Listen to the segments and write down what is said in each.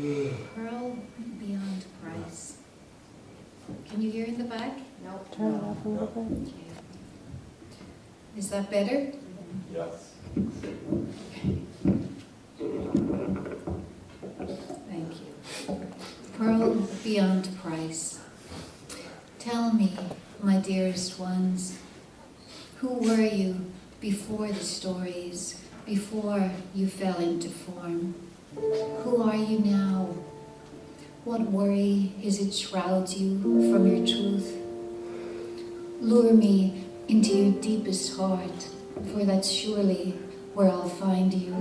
Pearl beyond price. Can you hear in the back? No. Turn it up a little bit. Okay. Is that better? Yes. Thank you. Pearl beyond price. Tell me, my dearest ones, who were you before the stories, before you fell into form? Who are you now? What worry is it shrouds you from your truth? Lure me into your deepest heart, for that's surely where I'll find you.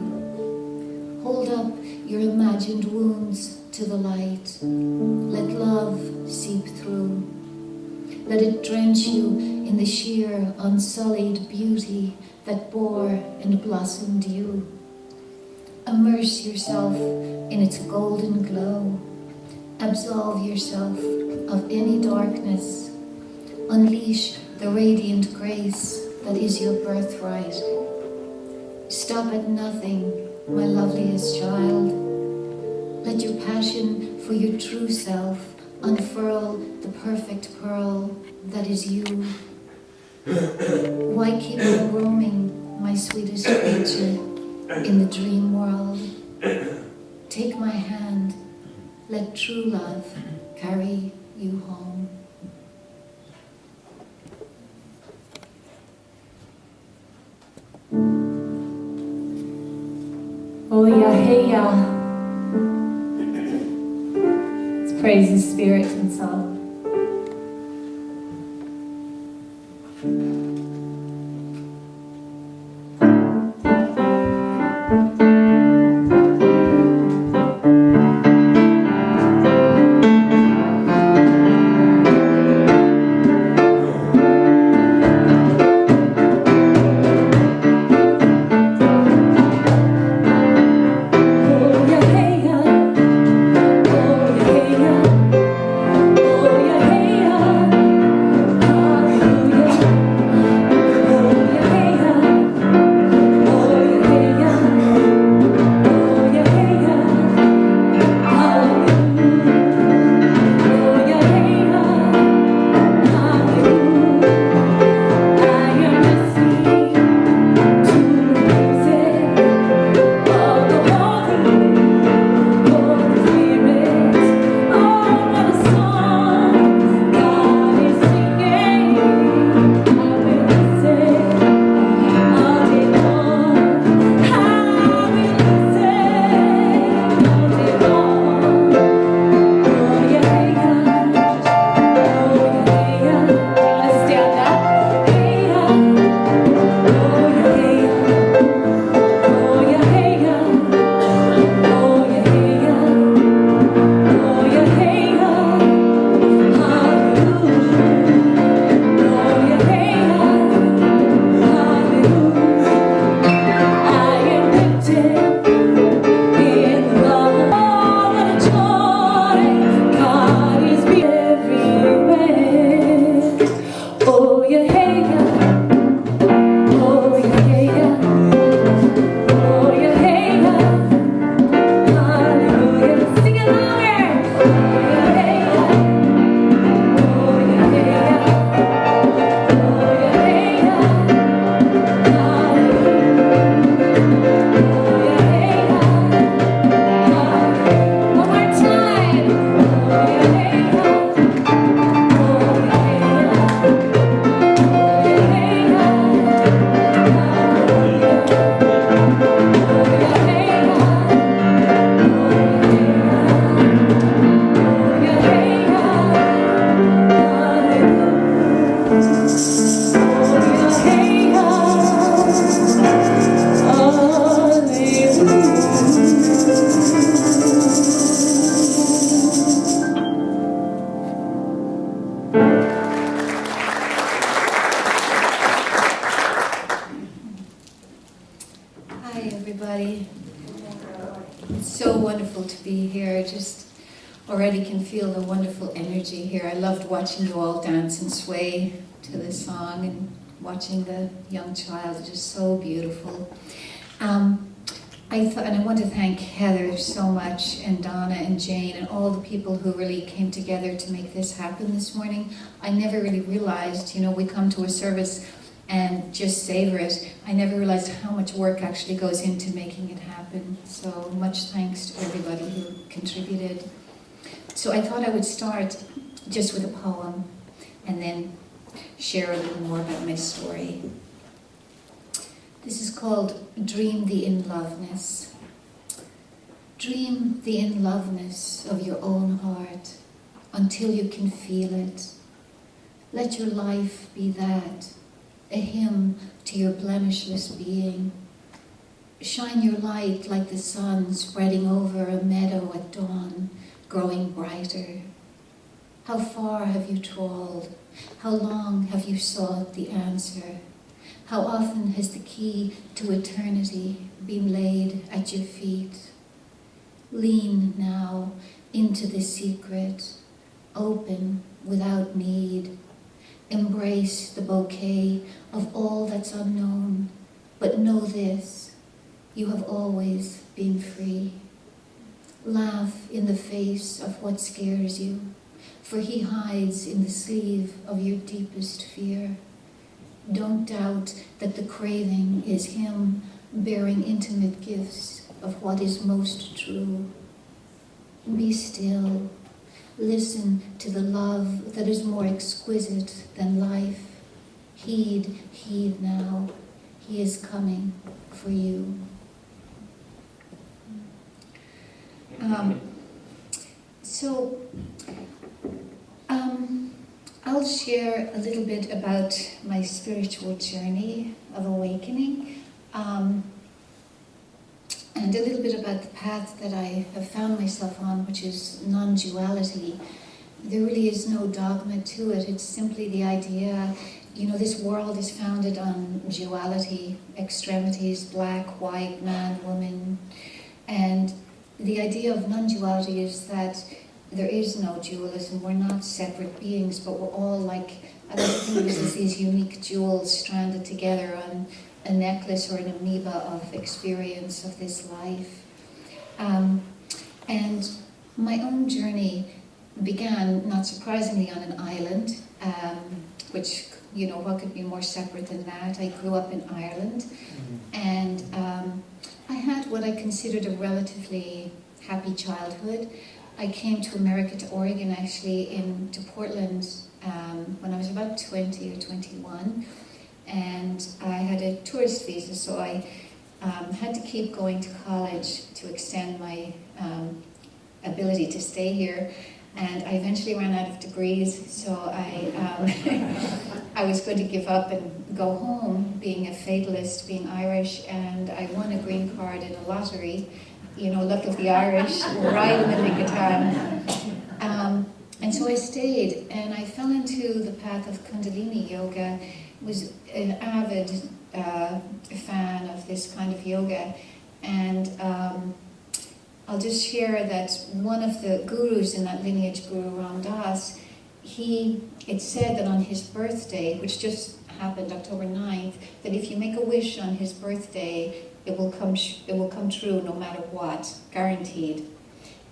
Hold up your imagined wounds to the light. Let love seep through. Let it drench you in the sheer, unsullied beauty that bore and blossomed you. Immerse yourself in its golden glow. Absolve yourself of any darkness. Unleash the radiant grace that is your birthright. Stop at nothing, my loveliest child. Let your passion for your true self unfurl the perfect pearl that is you. Why keep on roaming, my sweetest creature, in the dream world? Take my hand, let true love carry you home. Oh yeah, hey yeah. Let's praise the Spirit in song. Already can feel the wonderful energy here. I loved watching you all dance and sway to this song and watching the young child. Just so beautiful. I I thought, and I want to thank Heather so much, and Donna and Jane, and all the people who really came together to make this happen this morning. I never really realized, we come to a service and just savor it. I never realized how much work actually goes into making it happen. So much thanks to everybody who contributed. So I thought I would start just with a poem and then share a little more about my story. This is called Dream the In-Loveness. Dream the in-loveness of your own heart until you can feel it. Let your life be that, a hymn to your blemishless being. Shine your light like the sun spreading over a meadow at dawn, growing brighter. How far have you trawled? How long have you sought the answer? How often has the key to eternity been laid at your feet? Lean now into the secret, open without need. Embrace the bouquet of all that's unknown, but know this, you have always been free. Laugh in the face of what scares you, for he hides in the sleeve of your deepest fear. Don't doubt that the craving is him bearing intimate gifts of what is most true. Be still. Listen to the love that is more exquisite than life. Heed now. He is coming for you. I'll share a little bit about my spiritual journey of awakening, and a little bit about the path that I have found myself on, which is non-duality. There really is no dogma to it. It's simply the idea, this world is founded on duality, extremities, black, white, man, woman. And the idea of non-duality is that there is no dualism. We're not separate beings, but we're all like, I like to think of it as these unique jewels stranded together on a necklace or an amoeba of experience of this life. And my own journey began, not surprisingly, on an island, which, what could be more separate than that? I grew up in Ireland, and I had what I considered a relatively happy childhood. I came to America, to Oregon, actually, to Portland, when I was about 20 or 21. And I had a tourist visa, so I had to keep going to college to extend my ability to stay here. And I eventually ran out of degrees, so I was going to give up and go home, being a fatalist, being Irish, and I won a green card in a lottery. Luck of the Irish, right in the nick of time. And so I stayed, and I fell into the path of Kundalini yoga. Was an avid fan of this kind of yoga, and I'll just share that one of the gurus in that lineage, Guru Ram Dass, it said that on his birthday, which just happened October 9th, that if you make a wish on his birthday, it will come true no matter what, guaranteed.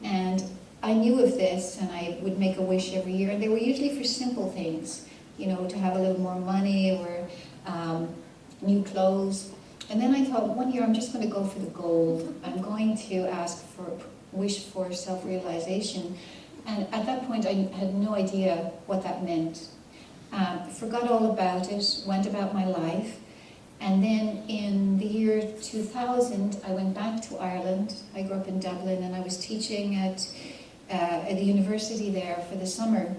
And I knew of this, and I would make a wish every year, and they were usually for simple things, to have a little more money or new clothes. And then I thought, one year I'm just going to go for the gold. I'm going to wish for self-realization. And at that point, I had no idea what that meant. Forgot all about it, went about my life. And then in the year 2000, I went back to Ireland. I grew up in Dublin, and I was teaching at the university there for the summer.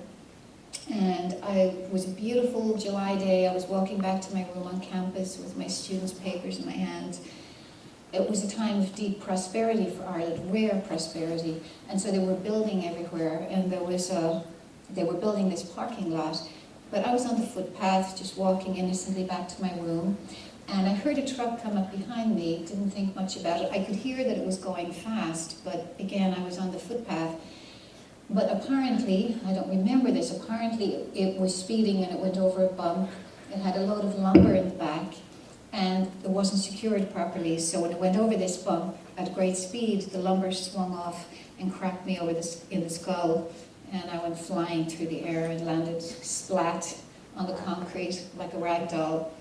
And it was a beautiful July day. I was walking back to my room on campus with my students' papers in my hands. It was a time of deep prosperity for Ireland, rare prosperity. And so they were building everywhere, and they were building this parking lot. But I was on the footpath, just walking innocently back to my room, and I heard a truck come up behind me, didn't think much about it. I could hear that it was going fast, but again, I was on the footpath. But apparently, I don't remember this, apparently it was speeding and it went over a bump. It had a load of lumber in the back, and it wasn't secured properly. So when it went over this bump at great speed, the lumber swung off and cracked me over in the skull, and I went flying through the air and landed splat on the concrete like a rag doll.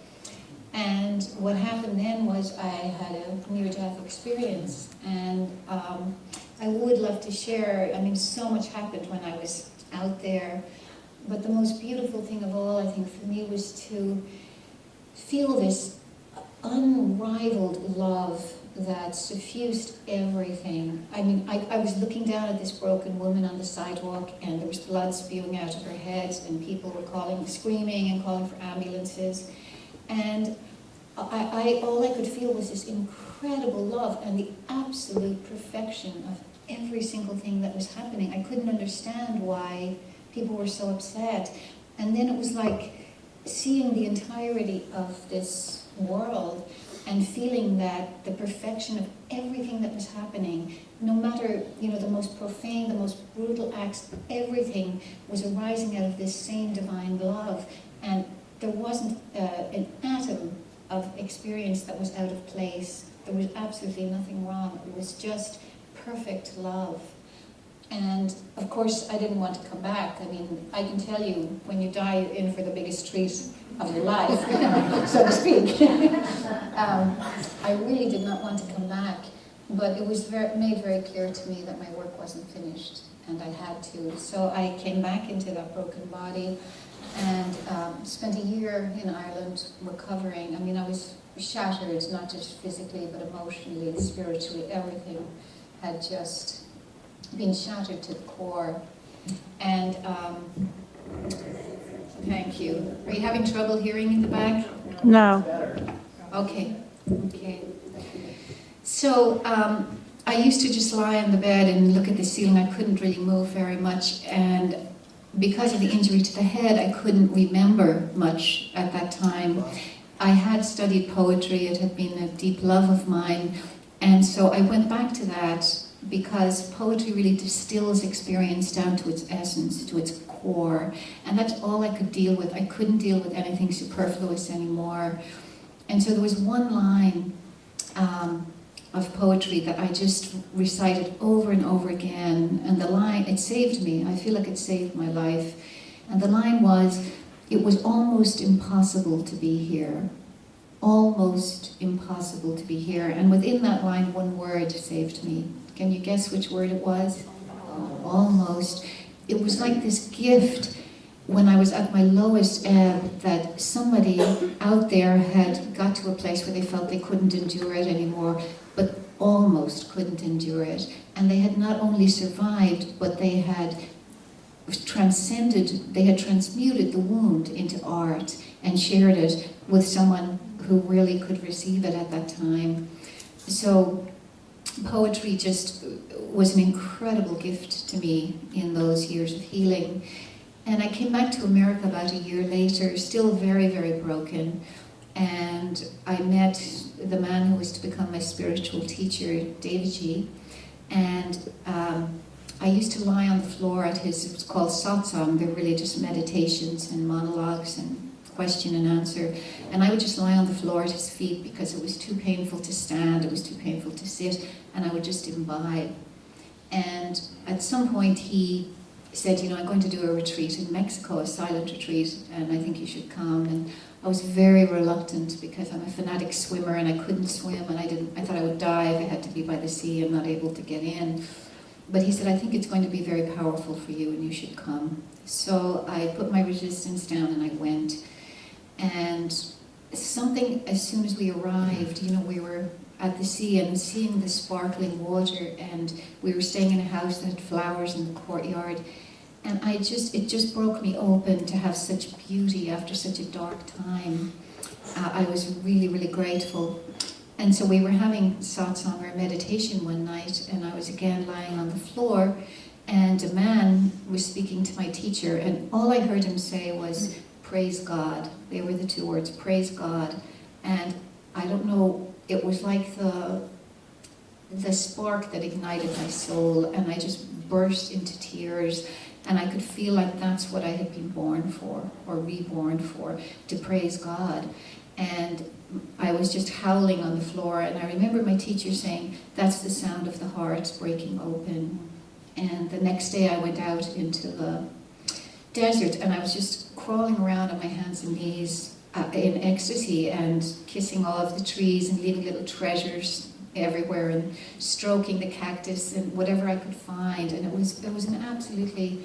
And what happened then was I had a near-death experience, and I would love to share. I mean, so much happened when I was out there, but the most beautiful thing of all, I think, for me was to feel this unrivaled love that suffused everything. I mean, I was looking down at this broken woman on the sidewalk, and there was blood spewing out of her head, and people were screaming and calling for ambulances. And all I could feel was this incredible love and the absolute perfection of every single thing that was happening. I couldn't understand why people were so upset. And then it was like seeing the entirety of this world and feeling that the perfection of everything that was happening, no matter, the most profane, the most brutal acts, everything was arising out of this same divine love. And there wasn't an atom of experience that was out of place. There was absolutely nothing wrong. It was just perfect love. And of course, I didn't want to come back. I mean, I can tell you, when you die, you're in for the biggest treat of your life, so to speak. I really did not want to come back, but it was made very clear to me that my work wasn't finished, and I had to. So I came back into that broken body and spent a year in Ireland recovering. I mean, I was shattered, not just physically, but emotionally, spiritually. Everything had just been shattered to the core. And thank you. Are you having trouble hearing in the back? No. Okay. So I used to just lie on the bed and look at the ceiling. I couldn't really move very much, and because of the injury to the head, I couldn't remember much at that time. I had studied poetry. It had been a deep love of mine, and so I went back to that because poetry really distills experience down to its essence, to its core, and that's all I could deal with. I couldn't deal with anything superfluous anymore. And so there was one line of poetry that I just recited over and over again, and the line, it saved me. I feel like it saved my life. And the line was, "It was almost impossible to be here. Almost impossible to be here." And within that line, one word saved me. Can you guess which word it was? Almost. It was like this gift when I was at my lowest ebb, that somebody out there had got to a place where they felt they couldn't endure it anymore, but almost couldn't endure it. And they had not only survived, but they had transmuted the wound into art and shared it with someone who really could receive it at that time. So poetry just was an incredible gift to me in those years of healing. And I came back to America about a year later, still very, very broken. And I met the man who was to become my spiritual teacher, David G. And I used to lie on the floor at his, it was called satsang. They're really just meditations and monologues and question and answer. And I would just lie on the floor at his feet because it was too painful to stand, it was too painful to sit, and I would just imbibe. And at some point he said, I'm going to do a retreat in Mexico, a silent retreat, and I think you should come. And I was very reluctant because I'm a fanatic swimmer and I couldn't swim, and I thought I would die if I had to be by the sea and not able to get in. But he said, I think it's going to be very powerful for you and you should come. So I put my resistance down and I went. And something, as soon as we arrived, we were at the sea and seeing the sparkling water, and we were staying in a house that had flowers in the courtyard. And it just broke me open to have such beauty after such a dark time. I was really, really grateful. And so we were having satsang or meditation one night, and I was again lying on the floor, and a man was speaking to my teacher, and all I heard him say was, "Praise God." They were the two words, "Praise God." And I don't know, it was like the spark that ignited my soul, and I just burst into tears. And I could feel like that's what I had been born for, or reborn for, to praise God. And I was just howling on the floor, and I remember my teacher saying, "That's the sound of the heart breaking open." And the next day I went out into the desert, and I was just crawling around on my hands and knees in ecstasy and kissing all of the trees and leaving little treasures everywhere and stroking the cactus and whatever I could find. And it was an absolutely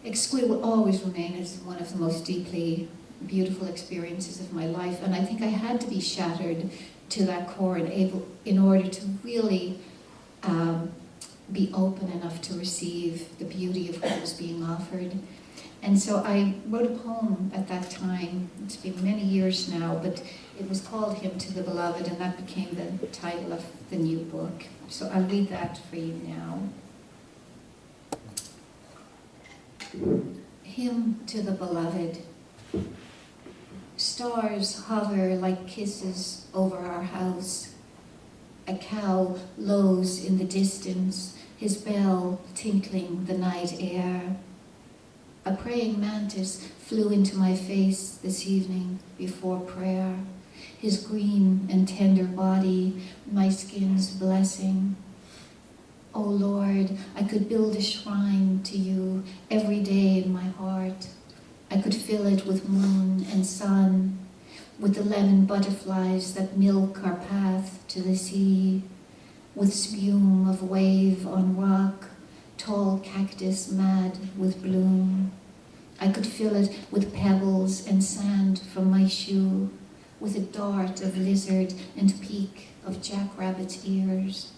exquisite, will always remain as one of the most deeply beautiful experiences of my life. And I think I had to be shattered to that core and in order to really be open enough to receive the beauty of what was being offered. And so I wrote a poem at that time. It's been many years now, but it was called Hymn to the Beloved, and that became the title of the new book. So I'll read that for you now. Hymn to the Beloved. Stars hover like kisses over our house. A cow lows in the distance, his bell tinkling the night air. A praying mantis flew into my face this evening before prayer, his green and tender body, my skin's blessing. Oh Lord, I could build a shrine to you every day in my heart. I could fill it with moon and sun, with the lemon butterflies that milk our path to the sea, with spume of wave on rock, tall cactus mad with bloom. I could fill it with pebbles and sand from my shoe, with a dart of lizard and peak of jackrabbit's ears.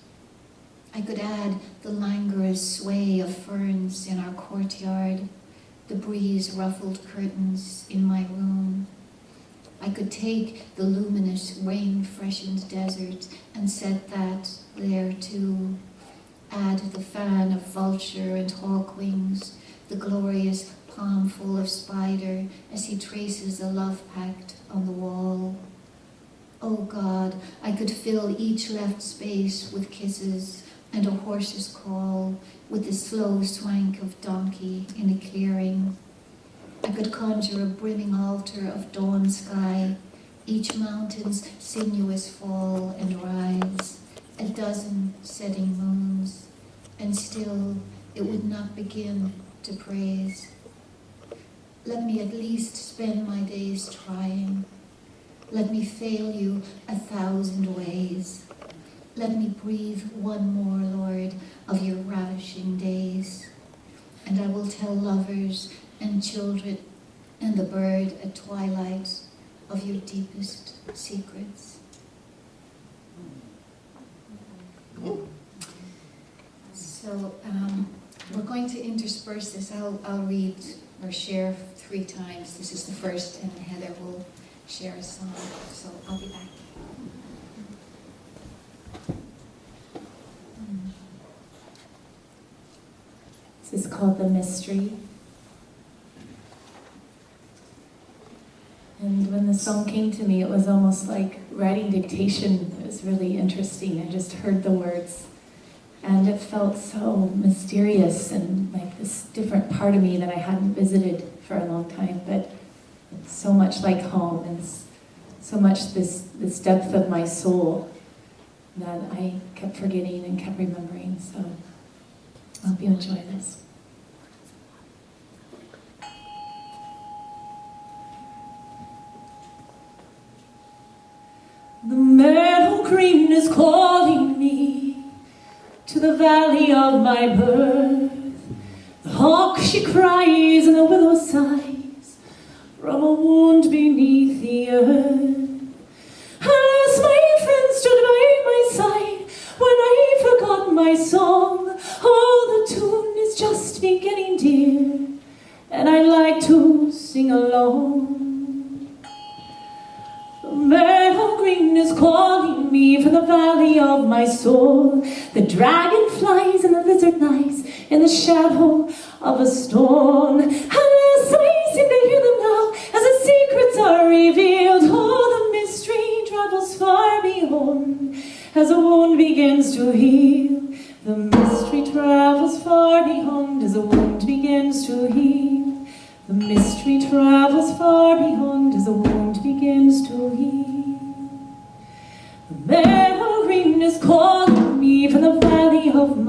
I could add the languorous sway of ferns in our courtyard, the breeze-ruffled curtains in my room. I could take the luminous, rain-freshened desert and set that there too. Add the fan of vulture and hawk wings, the glorious palmful of spider as he traces a love pact on the wall. Oh God, I could fill each left space with kisses and a horse's call, with the slow swank of donkey in a clearing. I could conjure a brimming altar of dawn sky, each mountain's sinuous fall and rise, a dozen setting moons, and still it would not begin to praise. Let me at least spend my days trying. Let me fail you 1,000 ways. Let me breathe one more, Lord, of your ravishing days. And I will tell lovers and children and the bird at twilight of your deepest secrets. So we're going to intersperse this. I'll read or share 3 times. This is the first, and Heather will share a song. So I'll be back. This is called The Mystery. And when the song came to me, it was almost like writing dictation. It was really interesting. I just heard the words, and it felt so mysterious and like this different part of me that I hadn't visited for a long time, but so much like home, and so much this depth of my soul that I kept forgetting and kept remembering. So I hope you enjoy this. The meadow green is calling me to the valley of my birth. The hawk she cries and the willow sighs from a wound beneath the earth. Alas, my friend stood by my side when I forgot my song. Oh, the tune is just beginning, dear, and I'd like to sing along. The meadow green is calling me from the valley of my soul. The dragonflies and the lizard lies in the shadow of a stone. Alas, I seem to hear them now as the secrets are revealed. Oh, the mystery travels far beyond as a wound begins to heal. The mystery travels far beyond as a wound begins to heal. The mystery travels far beyond as a wound begins to heal.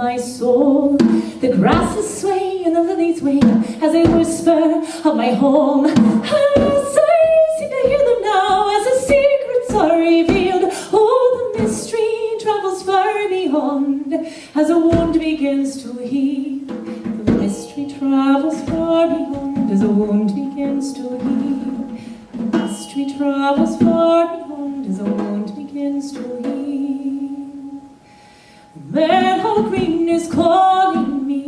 my soul. The grasses sway and the lilies wave as they whisper of my home. As I seem to hear them now, as the secrets are revealed. Oh, the mystery travels far beyond as a wound begins to heal. The mystery travels far beyond as a wound begins to heal. The mystery travels far beyond as a wound begins to heal. Meadow green is calling me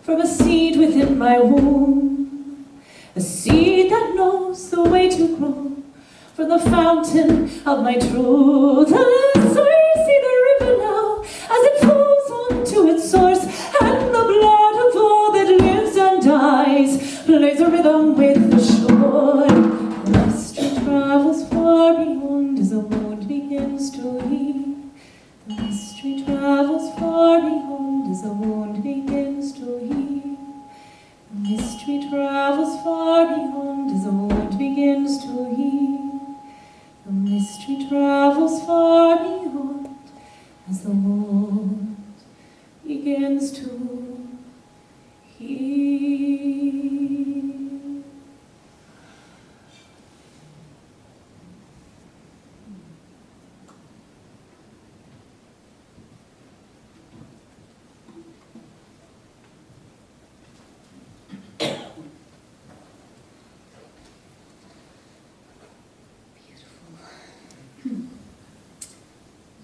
from a seed within my womb, a seed that knows the way to grow from the fountain of my truth. As I see the river now as it flows on to its source, and the blood of all that lives and dies plays a rhythm with the shore. The mystery travels far beyond as a wound begins to heal. The mystery travels far beyond as a wound begins to heal. The mystery travels far beyond as a wound begins to heal. The mystery travels far beyond as the wound begins to heal.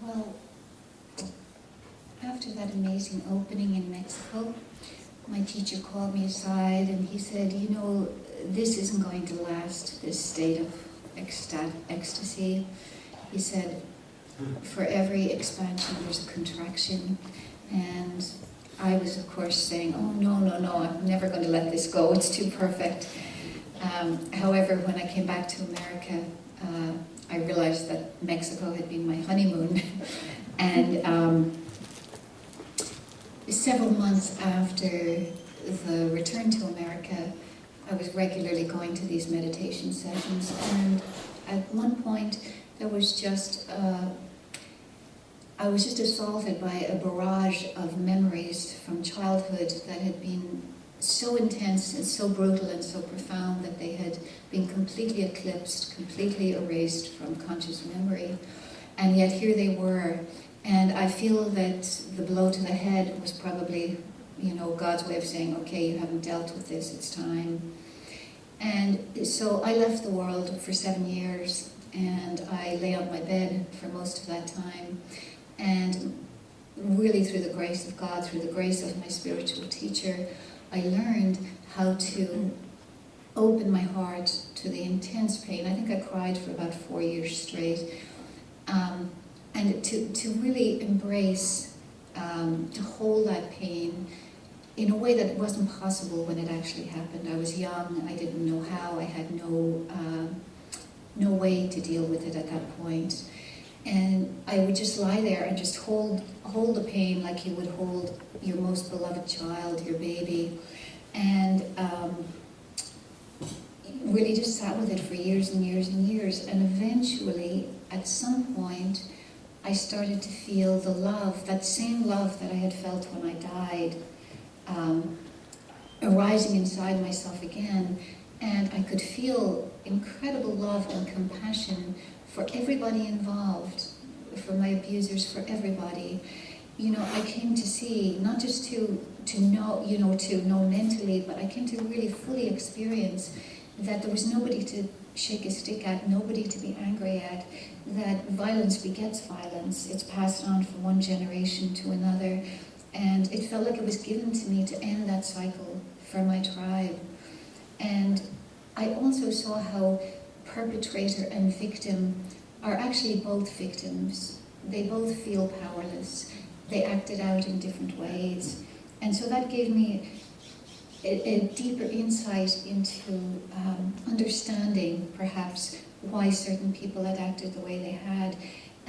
Well, after that amazing opening in Mexico, my teacher called me aside and he said, you know, this isn't going to last, this state of ecstasy. He said, for every expansion there's a contraction. And I was, of course, saying, oh, no, I'm never going to let this go, it's too perfect. However, when I came back to America, I realized that Mexico had been my honeymoon. And several months after the return to America, I was regularly going to these meditation sessions. And at one point, there was just, I was just assaulted by a barrage of memories from childhood that had been so intense and so brutal and so profound that they had been completely eclipsed, completely erased from conscious memory. And yet here they were. And I feel that the blow to the head was probably, you know, God's way of saying, okay, you haven't dealt with this, it's time. And so I left the world for 7 years, and I lay on my bed for most of that time. And really through the grace of God, through the grace of my spiritual teacher, I learned how to open my heart to the intense pain. I think I cried for about 4 years straight. And to really embrace, to hold that pain in a way that wasn't possible when it actually happened. I was young, I didn't know how, I had no way to deal with it at that point. And I would just lie there and just hold the pain like you would hold your most beloved child, your baby. And really just sat with it for years and years and years. And eventually, at some point, I started to feel the love, that same love that I had felt when I died, arising inside myself again. And I could feel incredible love and compassion for everybody involved, for my abusers, for everybody. You know, I came to see, not just to know, you know, to know mentally, but I came to really fully experience that there was nobody to shake a stick at, nobody to be angry at, that violence begets violence. It's passed on from one generation to another. And it felt like it was given to me to end that cycle for my tribe. And I also saw how perpetrator and victim are actually both victims. They both feel powerless. They acted out in different ways. And so that gave me a deeper insight into understanding, perhaps, why certain people had acted the way they had.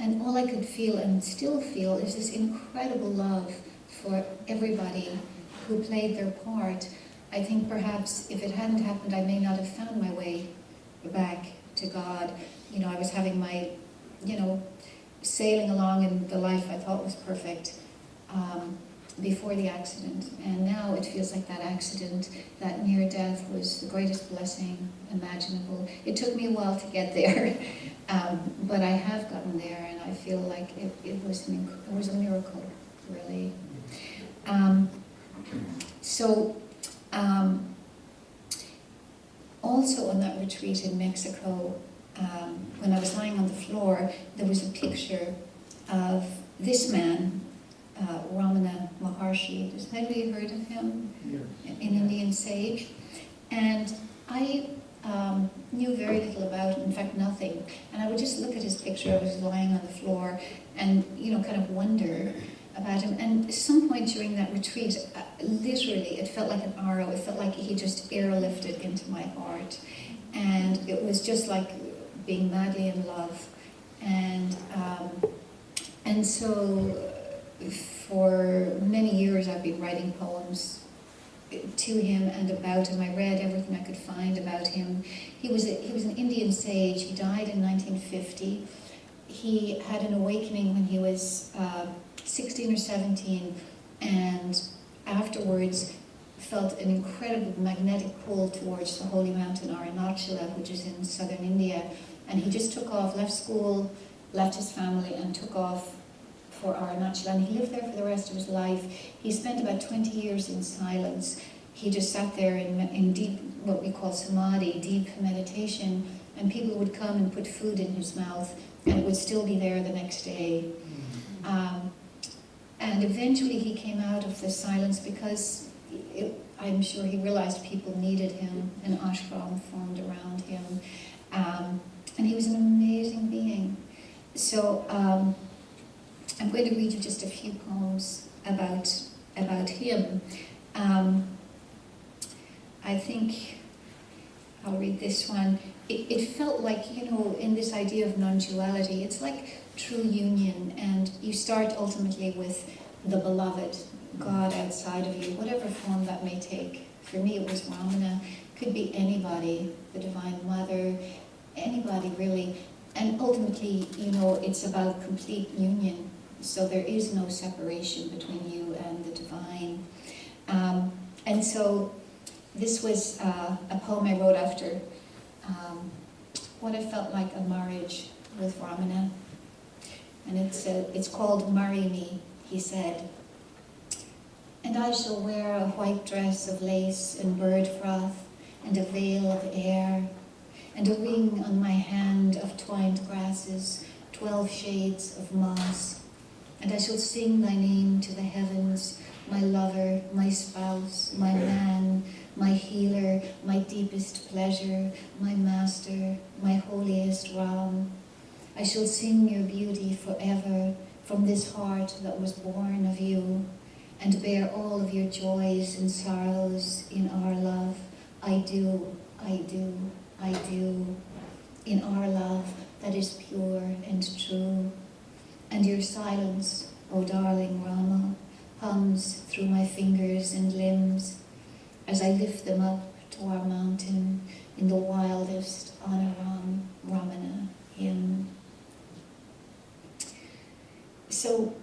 And all I could feel and still feel is this incredible love for everybody who played their part. I think perhaps if it hadn't happened, I may not have found my way back to God. You know, I was having my, you know, sailing along in the life I thought was perfect. before the accident, and now it feels like that accident, that near death, was the greatest blessing imaginable. It took me a while to get there, but I have gotten there, and I feel like it was a miracle, really. Also on that retreat in Mexico, when I was lying on the floor, there was a picture of this man, Ramana Maharshi. Has anybody heard of him? Yes. In Indian sage. And I knew very little about him, in fact nothing. And I would just look at his picture. I was lying on the floor and, kind of wonder about him. And at some point during that retreat, literally, it felt like an arrow. It felt like he just airlifted into my heart. And it was just like being madly in love. And so for many years I've been writing poems to him and about him. I read everything I could find about him. He was an Indian sage. He died in 1950. He had an awakening when he was 16 or 17, and afterwards felt an incredible magnetic pull towards the holy mountain Arunachala, which is in southern India. And he just took off, left school, left his family, and took off for Arunachala. And he lived there for the rest of his life. He spent about 20 years in silence. He just sat there in deep, what we call samadhi, deep meditation, and people would come and put food in his mouth, and it would still be there the next day. And eventually he came out of the silence because I'm sure he realized people needed him. An ashram formed around him. And he was an amazing being. So I'm going to read you just a few poems about him. I think I'll read this one. It felt like, in this idea of non-duality, it's like true union, and you start ultimately with the beloved, God outside of you, whatever form that may take. For me, it was Ramana. Could be anybody, the Divine Mother, anybody really. And ultimately, it's about complete union. So there is no separation between you and the divine. And so this was a poem I wrote after what I felt like a marriage with Ramana. And it's called Marry Me, he said. And I shall wear a white dress of lace and bird froth, and a veil of air, and a ring on my hand of twined grasses, 12 shades of moss. And I shall sing thy name to the heavens, my lover, my spouse, my man, my healer, my deepest pleasure, my master, my holiest Ram. I shall sing your beauty forever from this heart that was born of you, and bear all of your joys and sorrows in our love. I do, I do, I do, in our love that is pure and true. And your silence, O darling Rama, hums through my fingers and limbs as I lift them up to our mountain in the wildest Ana Ramana hymn. So,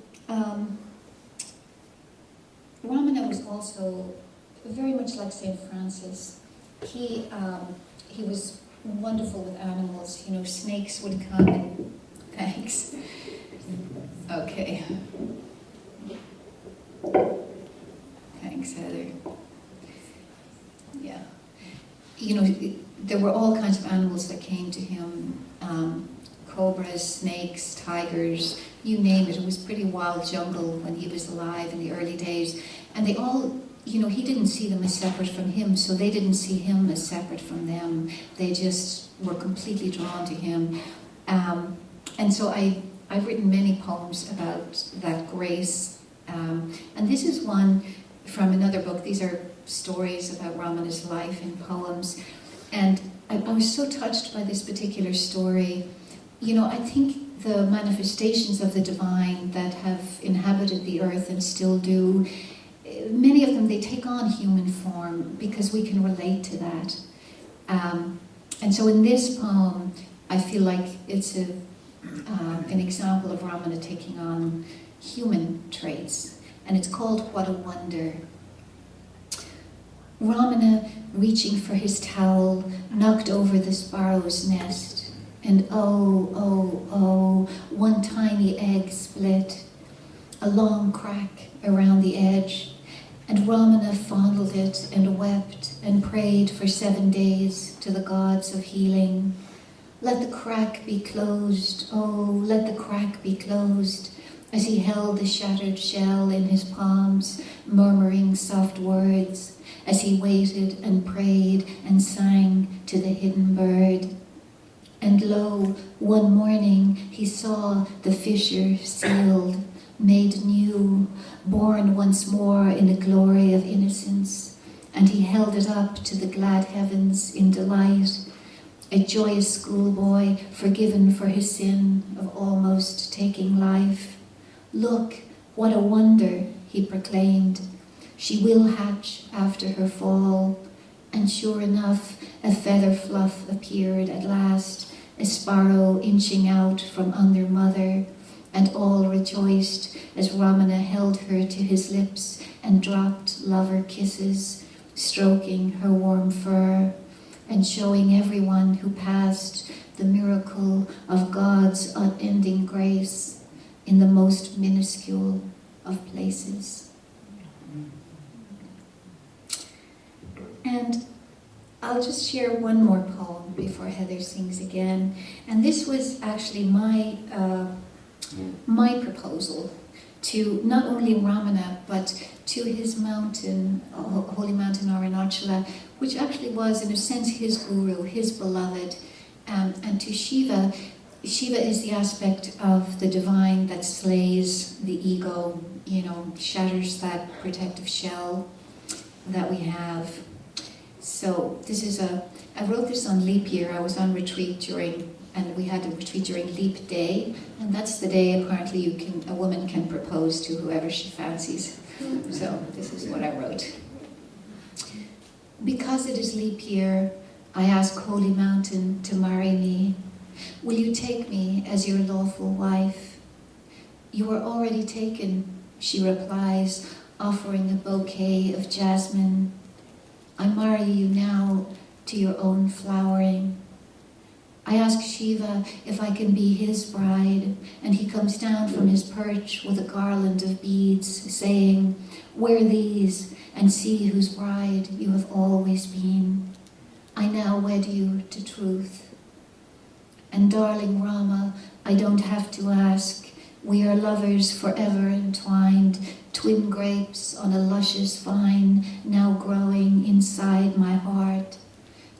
Ramana was also very much like St. Francis. He was wonderful with animals. Snakes would come and... Thanks. Okay. Thanks, Heather. Yeah. There were all kinds of animals that came to him. Cobras, snakes, tigers, you name it. It was pretty wild jungle when he was alive in the early days. And they all, he didn't see them as separate from him, so they didn't see him as separate from them. They just were completely drawn to him. And so I've written many poems about that grace. And this is one from another book. These are stories about Ramana's life in poems. And I was so touched by this particular story. I think the manifestations of the divine that have inhabited the earth and still do, many of them, they take on human form because we can relate to that. And so in this poem, I feel like it's an example of Ramana taking on human traits. and it's called What a Wonder. Ramana, reaching for his towel, knocked over the sparrow's nest, and oh, one tiny egg split, a long crack around the edge, and Ramana fondled it and wept and prayed for 7 days to the gods of healing. Let the crack be closed, oh, let the crack be closed, as he held the shattered shell in his palms, murmuring soft words, as he waited and prayed and sang to the hidden bird. And lo, one morning he saw the fissure sealed, made new, born once more in the glory of innocence, and he held it up to the glad heavens in delight, a joyous schoolboy forgiven for his sin of almost taking life. Look, what a wonder, he proclaimed. She will hatch after her fall. And sure enough, a feather fluff appeared at last, a sparrow inching out from under mother, and all rejoiced as Ramana held her to his lips and dropped lover kisses, stroking her warm fur, and showing everyone who passed the miracle of God's unending grace in the most minuscule of places. And I'll just share one more poem before Heather sings again. And this was actually my proposal to not only Ramana, but to his mountain, holy mountain Arunachala, which actually was, in a sense, his guru, his beloved, and to Shiva. Shiva is the aspect of the divine that slays the ego, shatters that protective shell that we have. So this is I wrote this on leap year. I was on retreat and we had a retreat during leap day, and that's the day apparently a woman can propose to whoever she fancies. So this is what I wrote. Because it is leap year, I ask Holy Mountain to marry me. Will you take me as your lawful wife? You are already taken, she replies, offering a bouquet of jasmine. I marry you now to your own flowering. I ask Shiva if I can be his bride, and he comes down from his perch with a garland of beads, saying, wear these and see whose bride you have always been. I now wed you to truth. And darling Rama, I don't have to ask. We are lovers forever entwined, twin grapes on a luscious vine, now growing inside my heart,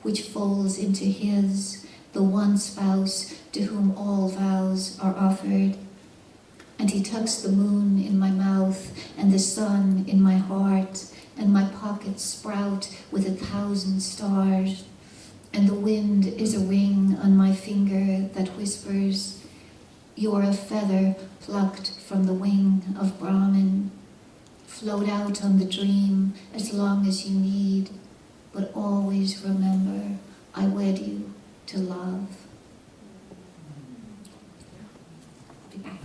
which folds into his, the one spouse to whom all vows are offered. And he tucks the moon in my mouth and the sun in my heart, and my pockets sprout with 1,000 stars. And the wind is a ring on my finger that whispers, you are a feather plucked from the wing of Brahman. Float out on the dream as long as you need, but always remember, I wed you to love. I'll be back.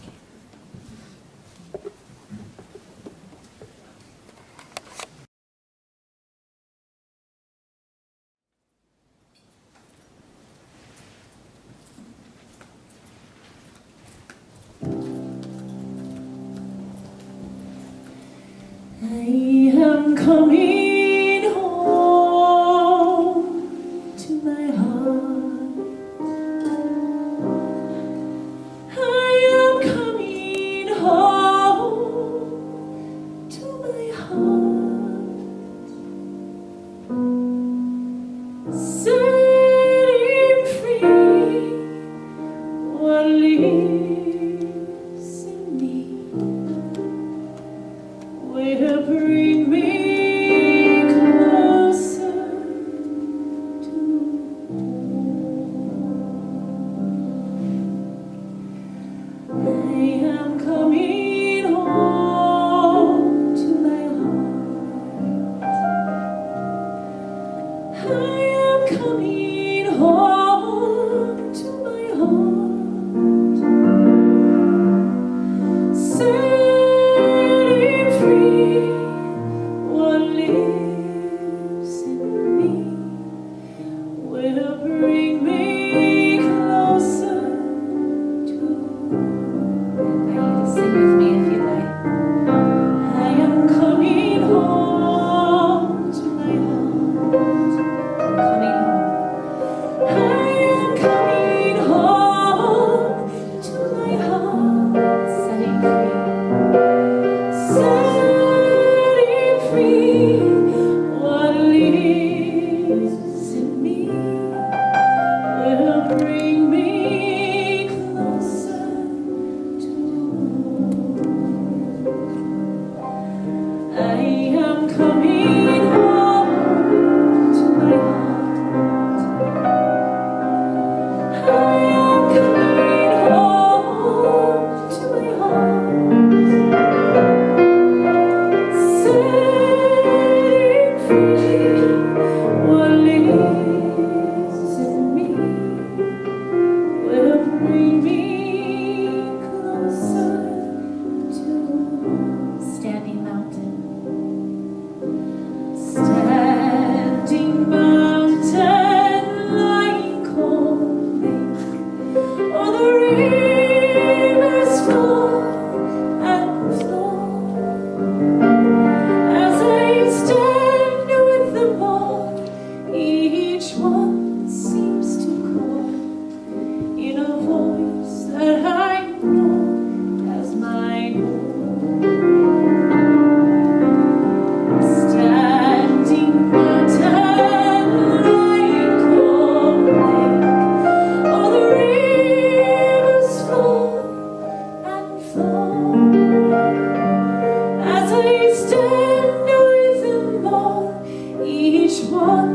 I am coming home to my heart. I am coming home to my heart. Setting free what lives in me. Will bring me closer to home. I am coming home to my heart. I am coming home to my heart. Setting free I am coming home to my heart. I am coming home to my heart. Setting free what lives in me will bring me closer to standing mountain. Standing mountain, lying cold lake, or the rivers flow and flow. As I stand with them all, each one seems to call in a voice that I know as mine own. Standing mountain, lying cold lake, or the rivers flow and flow. As I stand with them all, each one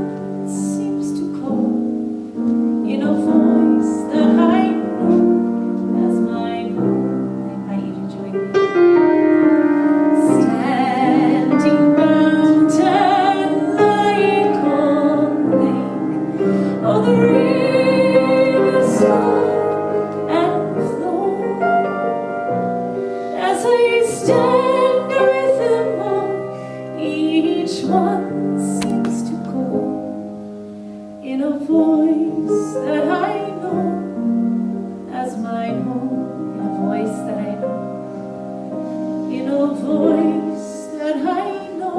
seems to call in a voice that I know as mine own. I invite you to join me. Standing mountain, lying cold lake, oh, the rivers flow and flow. As I stand with them all, each one seems to call in a voice that I know as mine own. In a voice that I know. In a voice that I know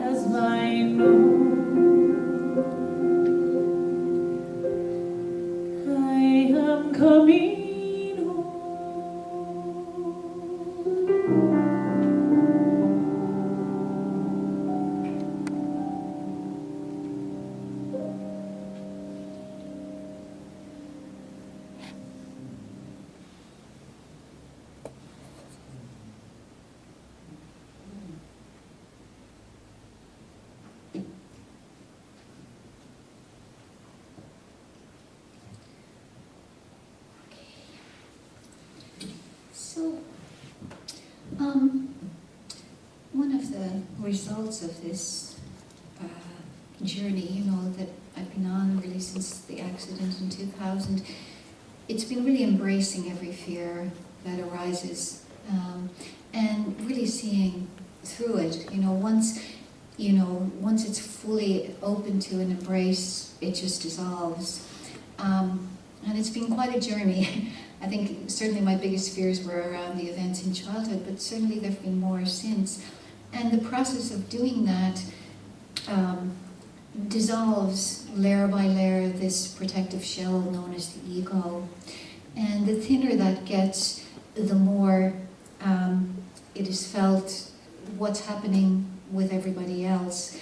as mine own. I am coming home. So, one of the results of this journey, that I've been on really since the accident in 2000, it's been really embracing every fear that arises, and really seeing through it. Once it's fully open to and embraced, it just dissolves. And it's been quite a journey. I think certainly my biggest fears were around the events in childhood, but certainly there have been more since. And the process of doing that dissolves layer by layer this protective shell known as the ego. And the thinner that gets, the more it is felt what's happening with everybody else.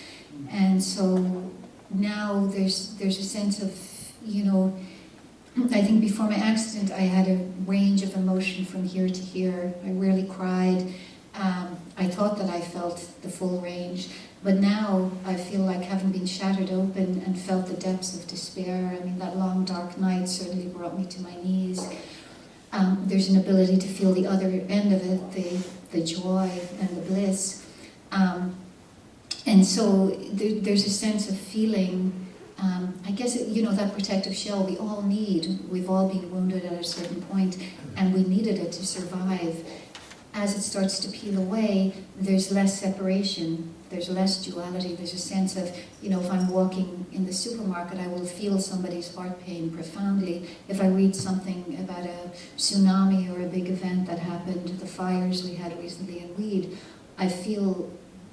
And so now there's a sense of, I think before my accident I had a range of emotion from here to here. I rarely cried. I thought that I felt the full range, but now I feel like having been shattered open and felt the depths of despair. I mean, that long dark night certainly brought me to my knees. There's an ability to feel the other end of it, the joy and the bliss. And so there's a sense of feeling, I guess, that protective shell we all need. We've all been wounded at a certain point, and we needed it to survive. As it starts to peel away, there's less separation, there's less duality, there's a sense of, if I'm walking in the supermarket, I will feel somebody's heart pain profoundly. If I read something about a tsunami or a big event that happened, the fires we had recently in Weed, I feel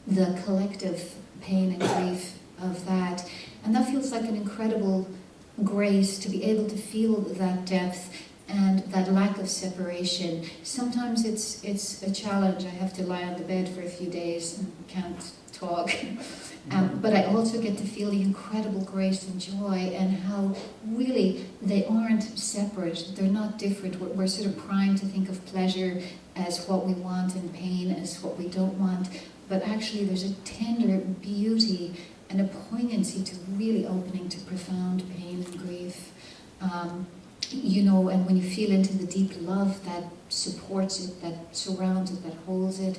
the collective pain and grief of that. And that feels like an incredible grace to be able to feel that depth and that lack of separation. Sometimes it's a challenge. I have to lie on the bed for a few days and can't talk. But I also get to feel the incredible grace and joy, and how really they aren't separate. They're not different. We're sort of primed to think of pleasure as what we want and pain as what we don't want, but actually there's a tender beauty and a poignancy to really opening to profound pain and grief. And when you feel into the deep love that supports it, that surrounds it, that holds it,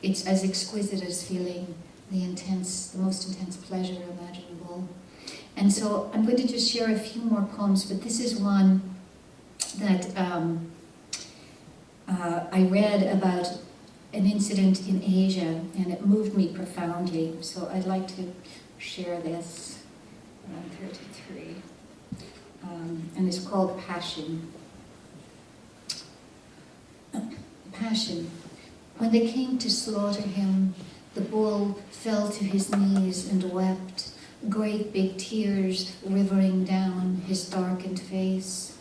it's as exquisite as feeling the most intense pleasure imaginable. And so I'm going to just share a few more poems, but this is one that I read about an incident in Asia, and it moved me profoundly. So I'd like to share this around 33. And it's called Passion. Passion. When they came to slaughter him, the bull fell to his knees and wept, great big tears rivering down his darkened face.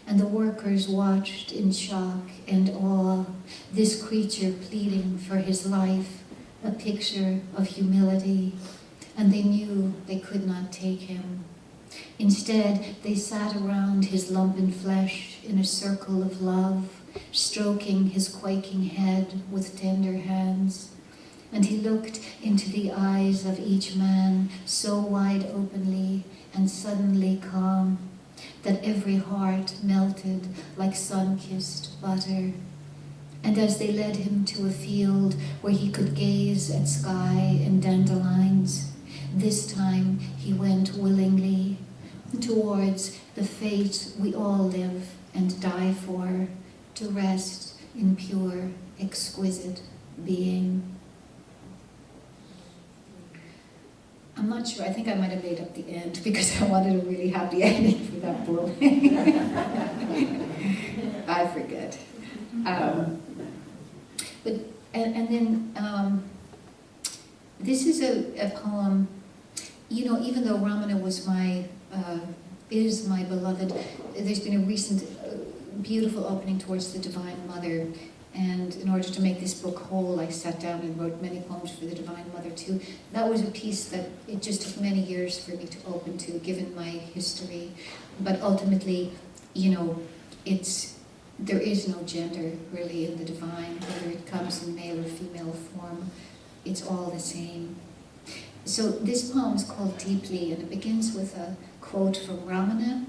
And the workers watched in shock and awe, this creature pleading for his life, a picture of humility, and they knew they could not take him. Instead, they sat around his lumpen flesh in a circle of love, stroking his quaking head with tender hands. And he looked into the eyes of each man so wide openly and suddenly calm that every heart melted like sun-kissed butter. And as they led him to a field where he could gaze at sky and dandelions, this time he went willingly towards the fate we all live and die for, to rest in pure, exquisite being. I'm not sure, I think I might have made up the end because I wanted a really happy ending for that bull. I forget. This is a poem, even though Ramana is my beloved, there's been a recent beautiful opening towards the Divine Mother. And in order to make this book whole, I sat down and wrote many poems for the Divine Mother too. That was a piece that it just took many years for me to open to, given my history. But ultimately, there is no gender really in the divine, whether it comes in male or female form. It's all the same. So this poem is called Deeply, and it begins with a quote from Ramana.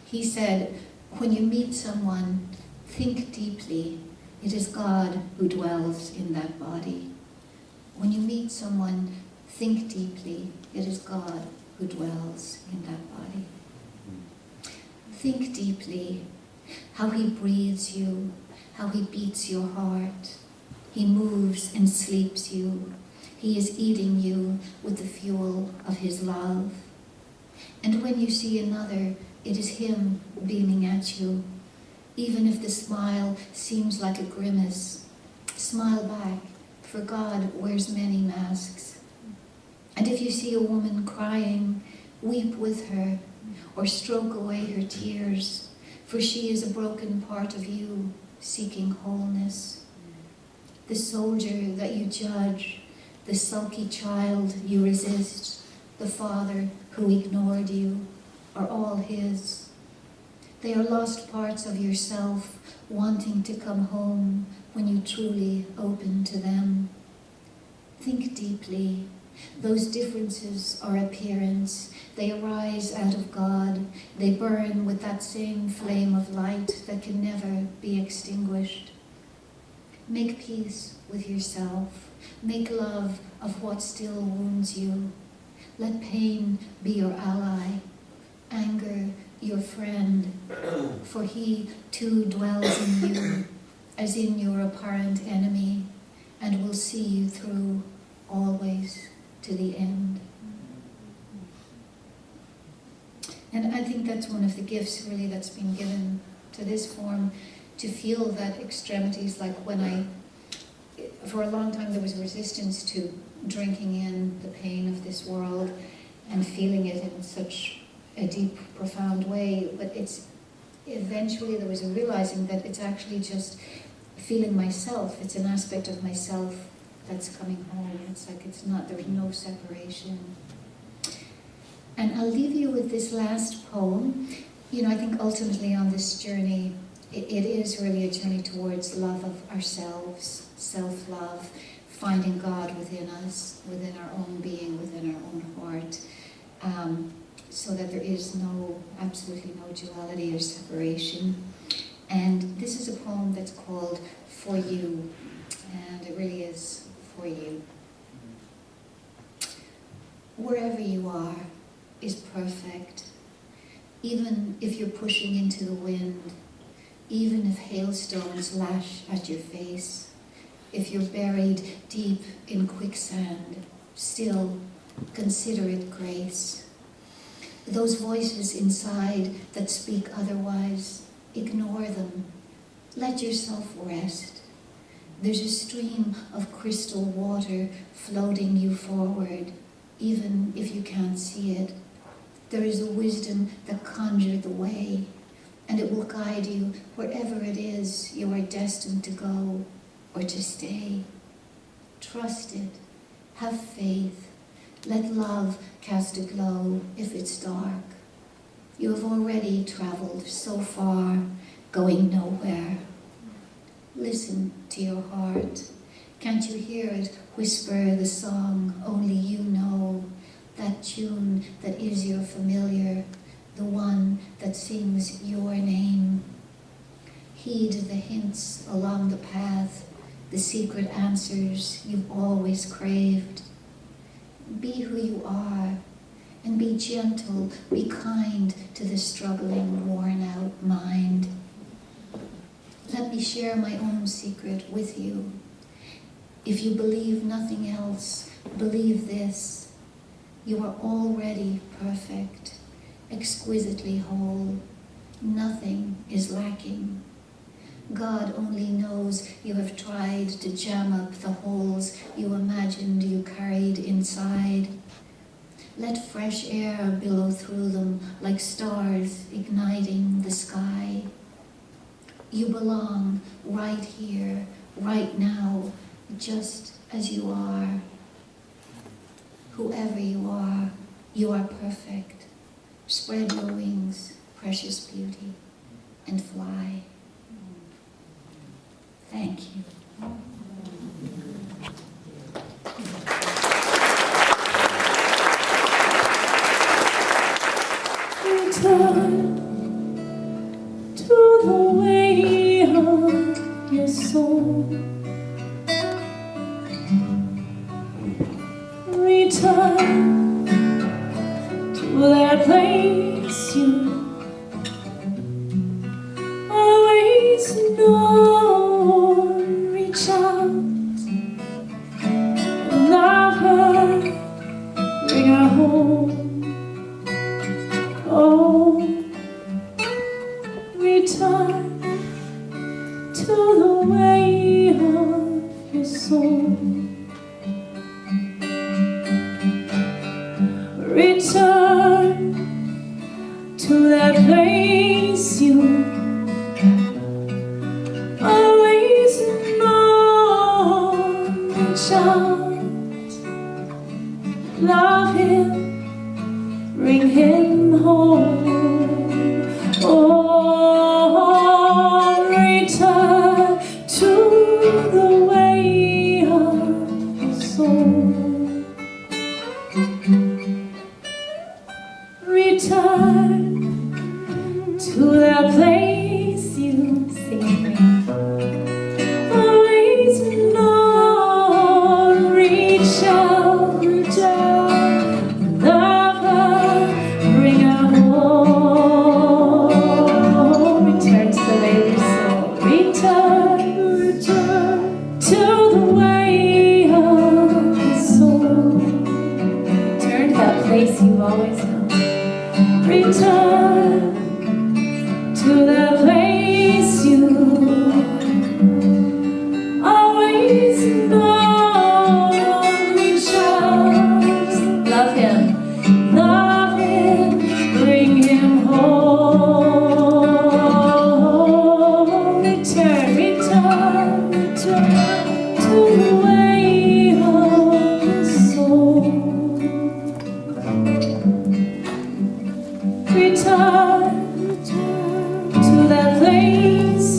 He said, "When you meet someone, think deeply. It is God who dwells in that body." When you meet someone, think deeply. It is God who dwells in that body. Think deeply how he breathes you, how he beats your heart. He moves and sleeps you. He is eating you with the fuel of his love. And when you see another, it is him beaming at you. Even if the smile seems like a grimace, smile back, for God wears many masks. And if you see a woman crying, weep with her, or stroke away her tears, for she is a broken part of you, seeking wholeness. The soldier that you judge, the sulky child you resist, the father who ignored you, are all his. They are lost parts of yourself, wanting to come home when you truly open to them. Think deeply. Those differences are appearance. They arise out of God. They burn with that same flame of light that can never be extinguished. Make peace with yourself. Make love of what still wounds you. Let pain be your ally, anger your friend, for he too dwells in you, as in your apparent enemy, and will see you through always to the end. And I think that's one of the gifts really that's been given to this form, to feel that extremities, like for a long time there was resistance to drinking in the pain of this world and feeling it in such a deep, profound way, but eventually there was a realizing that it's actually just feeling myself. It's an aspect of myself that's coming home. It's like there's no separation. And I'll leave you with this last poem. I think ultimately on this journey, it is really a journey towards love of ourselves, self-love, finding God within us, within our own being, within our own heart, so that there is absolutely no duality or separation. And this is a poem that's called For You, and it really is for you. Wherever you are is perfect, even if you're pushing into the wind, even if hailstones lash at your face, if you're buried deep in quicksand, still consider it grace. Those voices inside that speak otherwise, ignore them. Let yourself rest. There's a stream of crystal water floating you forward, even if you can't see it. There is a wisdom that conjured the way, and it will guide you wherever it is you are destined to go or to stay. Trust it. Have faith. Let love cast a glow if it's dark. You have already traveled so far, going nowhere. Listen to your heart. Can't you hear it whisper the song only you know? That tune that is your familiar, the one that sings your name. Heed the hints along the path, the secret answers you've always craved. Be who you are, and be gentle, be kind to the struggling, worn-out mind. Let me share my own secret with you. If you believe nothing else, believe this. You are already perfect, exquisitely whole. Nothing is lacking. God only knows you have tried to jam up the holes you imagined you carried inside. Let fresh air billow through them like stars igniting the sky. You belong right here, right now, just as you are. Whoever you are perfect. Spread your wings, precious beauty, and fly. Thank you. Return to the way of your soul. Return to that place you always known. Reach out, love her, bring her home. Oh, return to the way of your soul. Return to that place you always known. Reach out, love him, bring him home. Oh, return to the way of your soul. Return to that place you sing always known. Reach out, love her, bring her home. Return to the way of your soul. Return to the way of your soul. Return to that place you've always known. Return to that place you always know. Reach out, love him, bring him home. Return to the way of your soul. Return to that place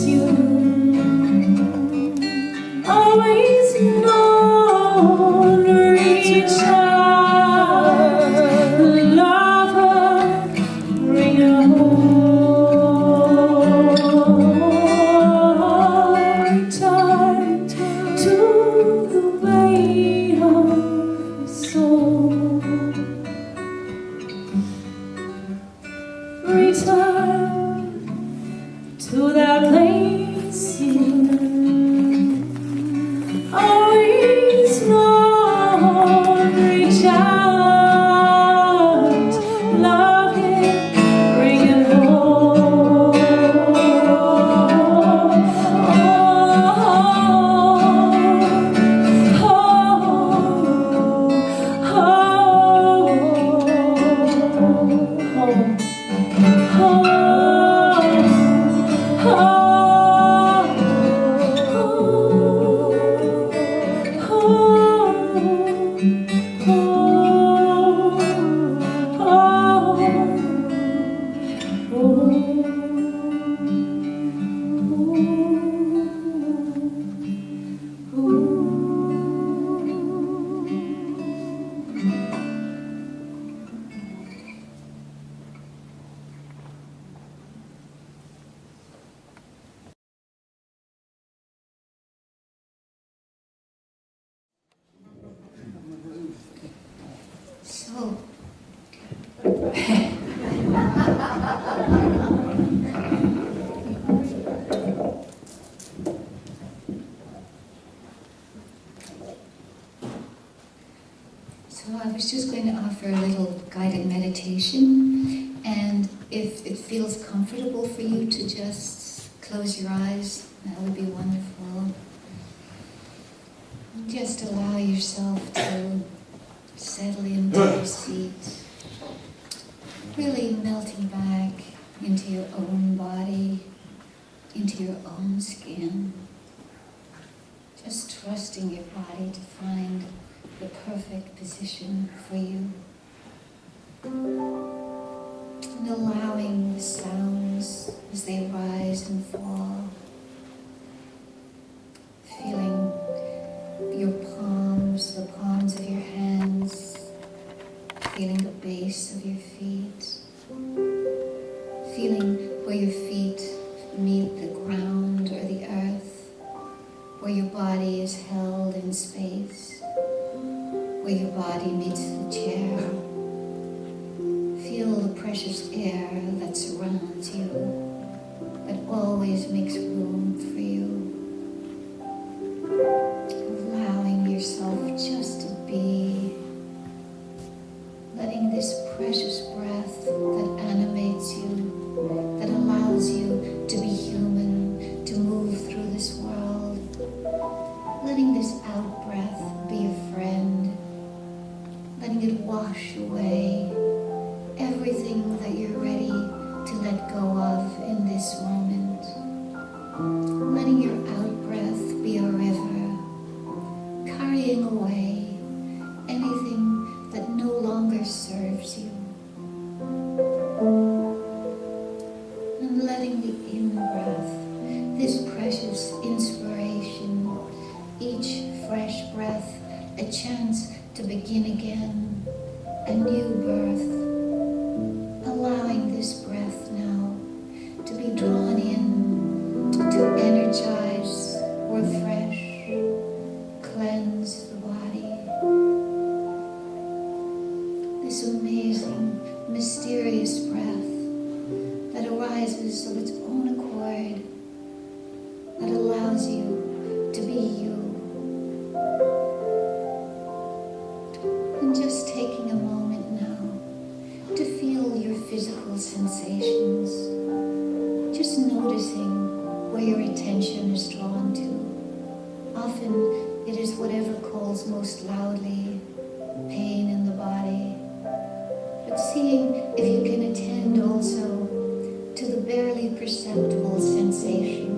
known. Reach out, love her, bring her home. Return to the way of the soul. Return to that place you always known. Reach out, love him, bring him home. So, I was just going to offer a little guided meditation, and if it feels comfortable for you to just close your eyes, that would be wonderful. Just allow yourself to settle into your seat, really melting back into your own body, into your own skin. Just trusting your body to find the perfect position for you. And allowing the sounds as they rise and fall. Feeling your palms, the palms of your hands. Feeling the base of your feet. Feeling where your feet meet the ground or the earth. Where your body is held in space. Where your body meets the chair. Feel the precious air that surrounds you, that always makes room for you. Allowing yourself just to be, letting this precious breath that animates you, that allows you to be human, to move through this world, letting this out breath be a friend, letting it wash away everything that you're ready to let go of in this moment. Letting your out-breath be a river, carrying away anything that no longer serves you. And letting the in-breath, this precious inspiration, each fresh breath, a chance to begin again, a new birth. Allowing this breath now to be drawn in, to energize, refresh, cleanse the body. This amazing, mysterious breath that arises of its own accord, that allows you to be you. And just taking a moment now to feel your physical sensations, just noticing where your attention is drawn to. Often it is whatever calls most loudly, pain in the body. But seeing if you can attend also to the barely perceptible sensation,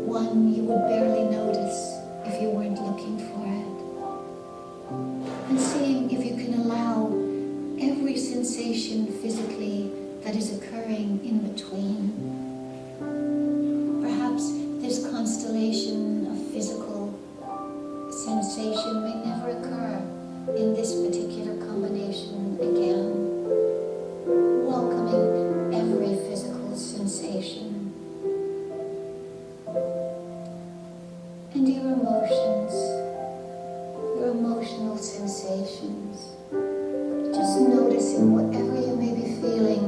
one you would barely notice if you weren't looking for it. And seeing if you can allow every sensation physically that is occurring in between. Perhaps this constellation of physical sensation may never occur in this particular combination again. Welcoming every physical sensation and your emotional sensations. Just noticing whatever you may be feeling.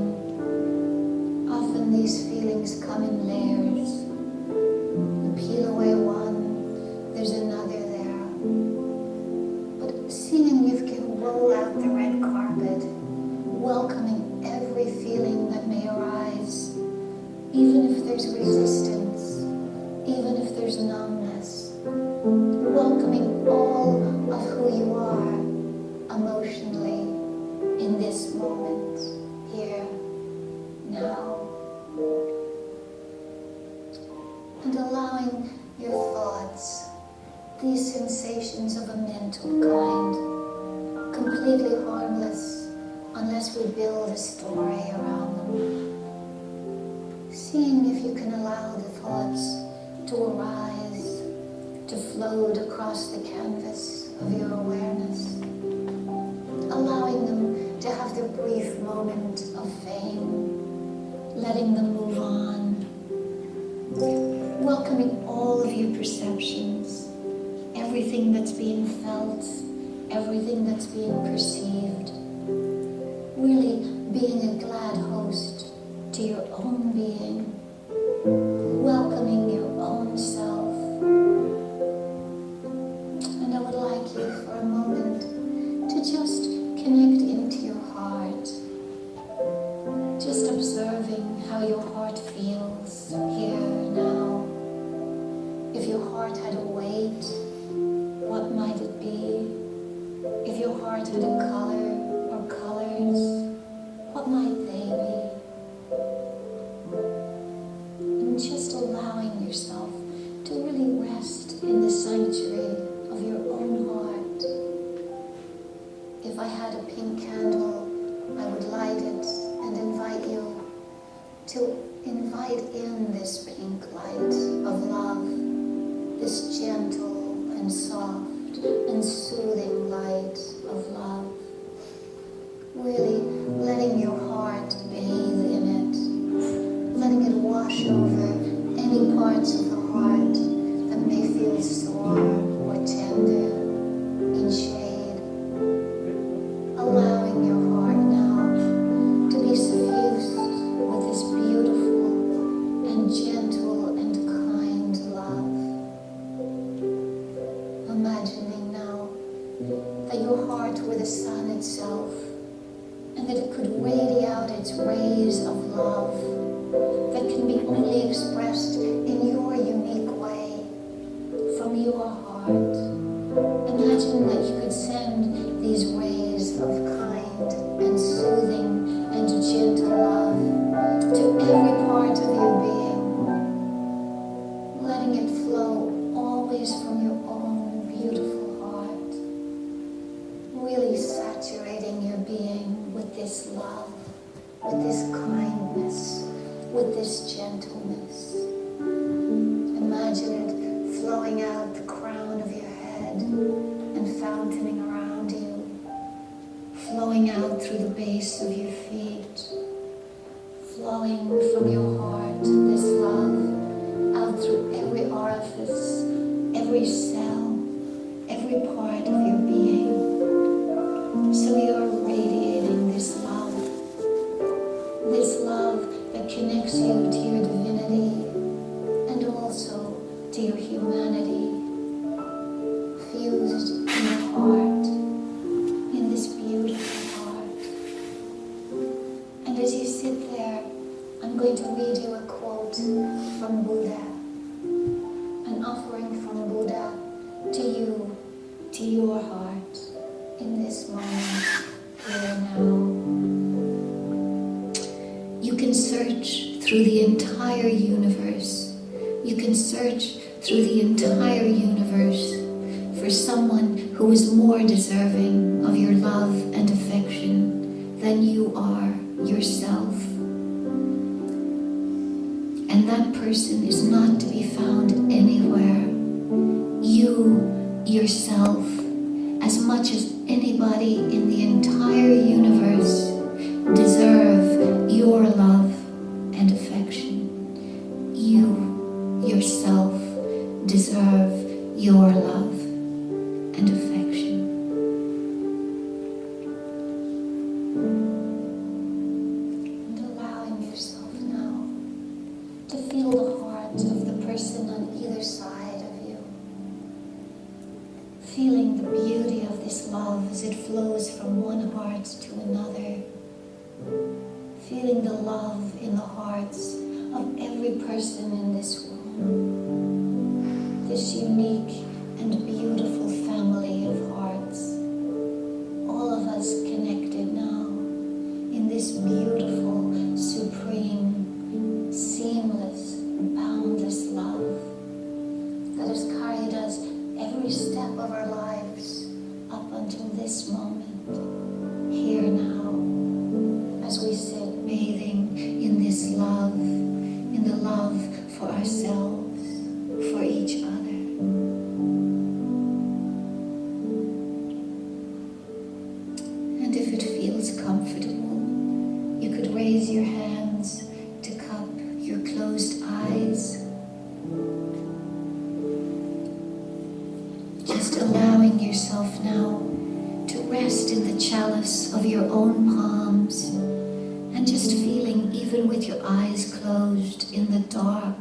Often these feelings come in layers. You peel away one, there's another there. But seeing you can roll out the red carpet, welcoming every feeling that may arise, even if there's resistance, even if there's numbness, welcoming all of who you are emotionally in this moment, here, now. And allowing your thoughts, these sensations of a mental kind, completely harmless unless we build a story around them. Seeing if you can allow the thoughts to arise, to float across the canvas of your awareness, allowing them to have their brief moment of fame, letting them move on, welcoming all of your perceptions, everything that's being felt, everything that's being perceived, really being a glad host to your own being, welcoming your own self. And I would like you for a moment to just connect into your heart, just observing how your heart feels here now. If your heart had a weight, what might it be? If your heart had a color or colors, what might they be? And just allowing yourself to really rest in the sanctuary of your own heart. If I had a pink candle, I would light it and invite you to invite in this pink light of love, this gentle and soft and soothing light of love. Really letting your heart bathe in it, letting it wash over any parts of the heart that may feel sore or tender, in shade. Allowing your heart now to be suffused with this beautiful and gentle and kind love. Imagining now that your heart were the sun itself, and that it could radiate out its rays of love that can be only expressed in your unique way from your heart. Imagine that you could send these rays of kind and soothing and gentle love to every part of your being, letting it flow always from your own beautiful heart, really saturating your being with this love, with this kindness, with this gentleness. Imagine it flowing out the crown of your head and fountaining around you, flowing out through the base of your feet, flowing from your heart, this love, out through every orifice, every cell, every part of your being. So you are radiating this love that connects you to your divinity and also to your humanity, fused in your heart, in this beautiful heart. And as you sit there, I'm going to read you a quote from Buddha, an offering from Buddha to you, to your heart, in this moment, here now. You can search through the entire universe. You can search through the entire universe for someone who is more deserving of your love and affection than you are yourself. And that person is not to be found anywhere. You yourself as much as anybody in the entire universe deserve your love and affection. You, yourself, deserve your love and affection. And allowing yourself now to feel the heart of the person on either side of you. Feeling the beauty of this love as it flows from one heart to another. Feeling the love in the hearts of every person in this room. This unique and beautiful family of hearts. All of us connected now in this beautiful, supreme, seamless, boundless love that has carried us every step of our lives up until this moment, here now, as we sit bathing in this love, in the love for ourselves, for each other. And if it feels comfortable, you could raise your hands to cup your closed eyes. Just allowing yourself now to rest in the chalice of your own palms, and just feeling, even with your eyes closed in the dark,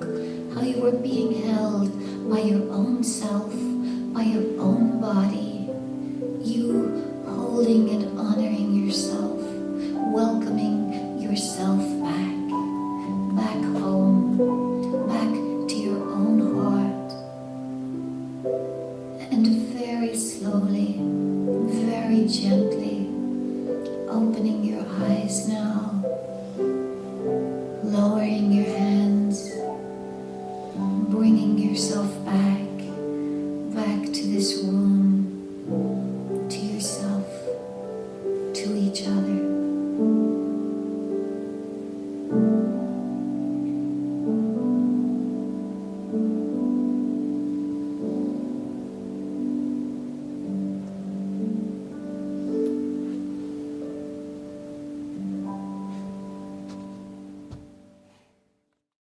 how you are being held by your own self, by your own body. You holding and honoring yourself, welcoming yourself back home, back to your own heart. And very slowly, very gently, opening your eyes now.